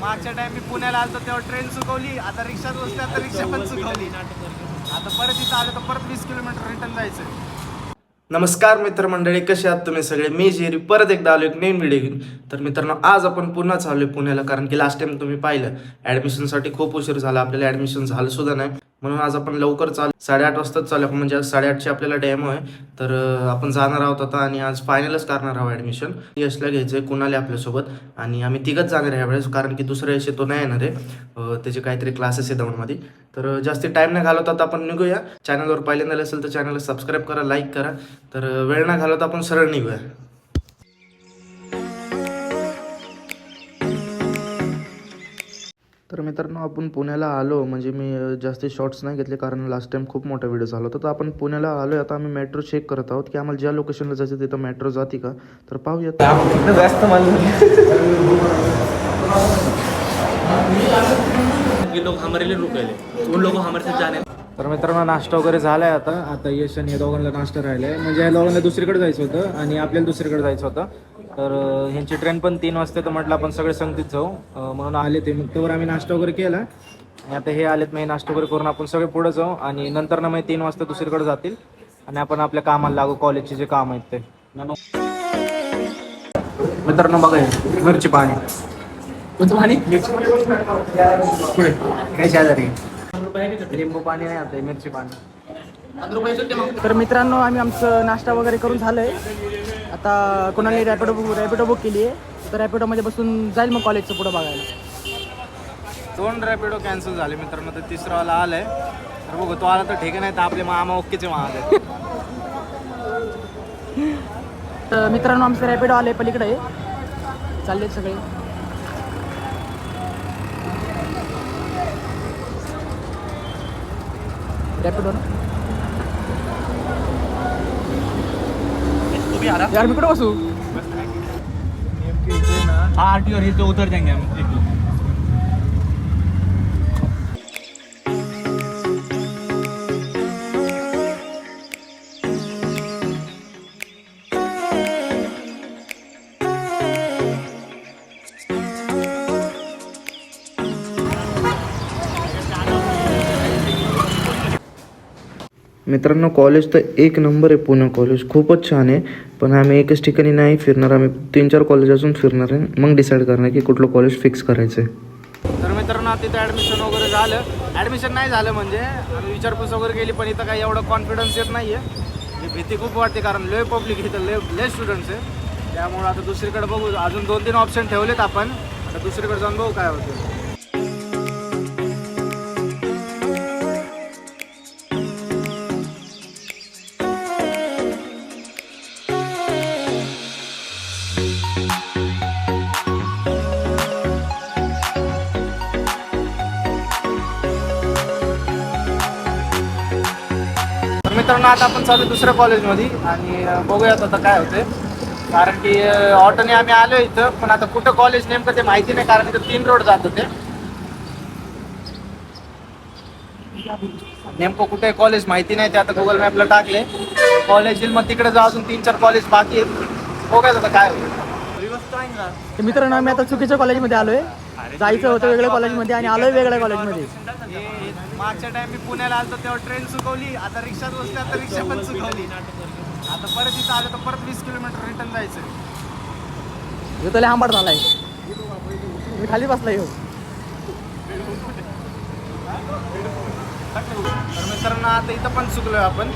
मागच्या टाइम मी पुण्याला आलो तेव्हा ट्रेन चुकवली, आता रिक्षात बसते, आता रिक्षा पण चुकवली. आता परत इथं आलं तर परत 20 किलोमीटर रिटर्न जायचं. नमस्कार मित्रमंडळी, कसे आहात तुम्ही सगळे? मी जेरी परत एकदा आलो एक नवीन व्हिडिओ घेऊन. तर मित्रांनो, आज आपण पुन्हा चाललोय पुण्याला, कारण की लास्ट टाइम तुम्ही पाहिलं ॲडमिशनसाठी खूप उशीर झाला, आपल्याला ॲडमिशन झालं सुद्धा नाही. म्हणून आज आपण लवकर 8:30 वाजताच चालू, म्हणजे आज 8:30ची आपल्याला डेमो आहे. तर आपण जाणार आहोत आता आणि आज फायनलच करणार आहोत ॲडमिशन. यशला घ्यायचं आहे, कुणाला आपल्यासोबत, आणि आम्ही तिघंच जाणार आहे ह्यावेळेस, कारण की दुसऱ्या यश तो नाही येणार आहे, त्याचे काहीतरी क्लासेस आहे दौंडमध्ये. तर जास्ती टाईम नाही घालवतात, आपण निघूया. चॅनलवर पहिल्यांदा असेल तर चॅनलला सबस्क्राईब करा, लाईक करा. तर वेळ न घालवता आपण सरळ निघूया. तर मित्रांनो, आपण पुण्याला आलो, म्हणजे मी जास्त शॉर्ट्स नाही घेतले कारण लास्ट टाइम खूप मोठा व्हिडिओ झाला होता. तर आपण पुण्याला आलो. आता आम्ही मेट्रो चेक करत आहोत की आम्हाला ज्या लोकेशनला जायचं तिथं मेट्रो जाते का. तर पाहूयात. जास्त ये लोग हमारे लिए रुके उन लोगों हमारे साथ जाने. तर मित्रांनो, नाश्ता वगैरे झाला आहे. आता यश आणि या दोघांना नाश्ता राहिला आहे, म्हणजे या दोघांना दुसरीकडे जायचं होतं आणि आपल्याला दुसरीकडे जायचं होतं. तर ह्यांची ट्रेन पण 3 वाजता, तर म्हटलं आपण सगळे संगतीत जाऊ, म्हणून आले ते. मग त्यावर आम्ही नाश्ता वगैरे केला आणि आता हे आलेत. मग नाश्ता वगैरे करून आपण सगळे पुढे जाऊ आणि नंतर ना मग 3 वाजता दुसरीकडे जातील आणि आपण आपल्या कामाला लागू, कॉलेजचे जे काम आहेत ते. मित्रांनो बघा, मिरची पाणी, कोणतं पाणी? काय शेजारी लिंबू पाणी नाही, आता मिरची पाणी. तर मित्रांनो, आम्ही आमचं नाश्ता वगैरे करून झालं आहे. आता कोणाला रॅपिडो बुक केली आहे, तर रॅपिडोमध्ये बसून जाईल मग कॉलेजचं पुढं बघायला. 2 रॅपिडो कॅन्सल झाले मित्रांनो, तर तिसरावाला आलाय. तर बघू, तो आला तर ठीक आहे, नाही तर आपले मामा ओकेचे महाग. तर मित्रांनो, आमचं रॅपिडो आलं आहे, पलीकडे आहे, चालले सगळे. रॅपिडो ना यार, मी कुठं बसू? हाँ आरटी और ये तो उतर जाएंगे हम एक लोग. मित्रांनो, कॉलेज तर एक नंबर आहे, पुणे कॉलेज खूपच छान आहे. पण आम्ही एकच ठिकाणी नाही फिरणार, आम्ही 3-4 कॉलेज अजून फिरणार आहे, मग डिसाईड करणार की कुठलं कॉलेज फिक्स करायचं आहे. तर मित्रांनो, तिथं ॲडमिशन वगैरे झालं. ॲडमिशन नाही झालं म्हणजे आम्ही विचारपूस वगैरे केली, पण इथं काही एवढं कॉन्फिडन्स येत नाही आहे. भीती खूप वाटते, कारण लय पब्लिक इथं, लय स्टुडंट्स आहे. त्यामुळे आता दुसरीकडे बघू, अजून 2-3 ऑप्शन ठेवलेत आपण. आता दुसरीकडे जाऊन बघू काय होतं. मित्रांनो, आता आपण चालू दुसऱ्या कॉलेजमध्ये आणि बघूयात आता काय होते. कारण की ऑटोने आम्ही आलो इथं, पण आता कुठं कॉलेज नेमकं ते माहिती नाही, कारण इथं 3 रोड जात होते. नेमकं कुठे कॉलेज माहिती नाही, ते आता गुगल मॅपला टाकले कॉलेज येईल, मग तिकडे जाऊ. अजून 3-4 कॉलेज बाकी आहेत, बघूयात आता काय होतं. तर मित्रांनो, आम्ही आता चुकीच्या कॉलेजमध्ये आलो आहे. जायचं होतं वेगळ्या कॉलेजमध्ये आणि आलो आहे वेगळ्या कॉलेजमध्ये. मागच्या टाइम मी पुण्याला आलो तेव्हा ट्रेन चुकवली, आता रिक्षात बसते, आता रिक्षा पण चुकवली. आता परत इथं आलं तर परत 20 किलोमीटर रिटर्न जायचं. ह्यो त्याला आंबाट झालाय, मी खाली बसलाय. हो तर मित्रांनो, आता इथं पण चुकलोय आपण.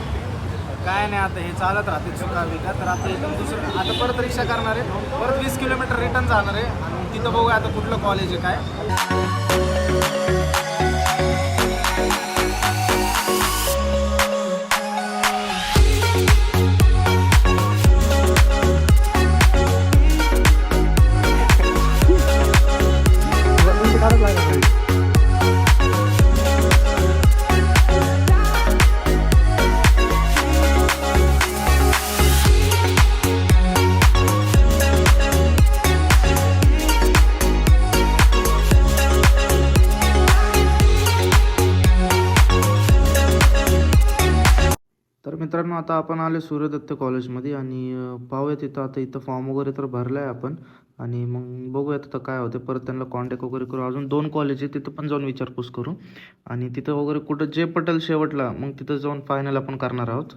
काय नाही, आता हे चालत राहते चुकावी का. तर आता इथं दुसरं, आता परत रिक्षा करणार आहे, परत 20 किलोमीटर रिटर्न जाणार आहे आणि तिथं बघूया आता कुठलं कॉलेज आहे काय. मित्रांनो, आता आपण आले सूर्यदत्त कॉलेजमध्ये आणि पाहूया तिथं. आता इथं फॉर्म वगैरे तर भरला आहे आपण, आणि मग बघूयात आता काय होते. परत त्यांना कॉन्टॅक्ट वगैरे करू. अजून 2 कॉलेज आहे तिथं पण जाऊन विचारपूस करू आणि तिथं वगैरे कुठं जे पटेल शेवटला मग तिथं जाऊन फायनल आपण करणार आहोत.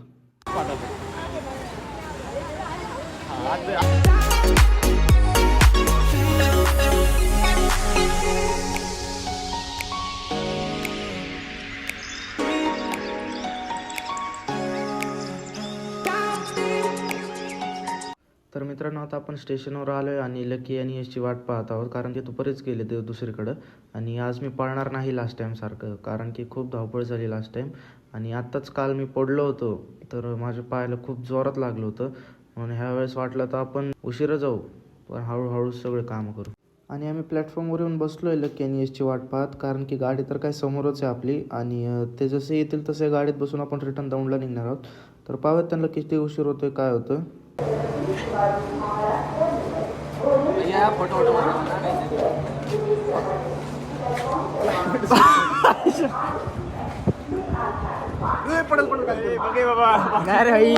तर मित्रांनो आता आपण स्टेशनवर आलो आहे आणि लकी आणि यशची वाट पाहत आहोत, कारण की बरेच गेले ते दुसरीकडं. आणि आज मी पळणार नाही लास्ट टाईमसारखं, कारण की खूप धावपळ झाली लास्ट टाईम. आणि आत्ताच काल मी पडलो होतो तर माझ्या पायाला खूप जोरात लागलं होतं. म्हणून ह्या वेळेस वाटलं तर आपण उशिरा जाऊ, पण हळूहळू सगळे कामं करू. आणि आम्ही प्लॅटफॉर्मवर येऊन बसलो आहे लकी आणि यशची वाट पाहत, कारण की गाडी तर काय समोरच आहे आपली. आणि ते जसे येतील तसे गाडीत बसून आपण रिटर्न दौंडला निघणार आहोत. तर पाहूयात त्यांना किती उशीर होतोय काय होतं. नाही रे भाई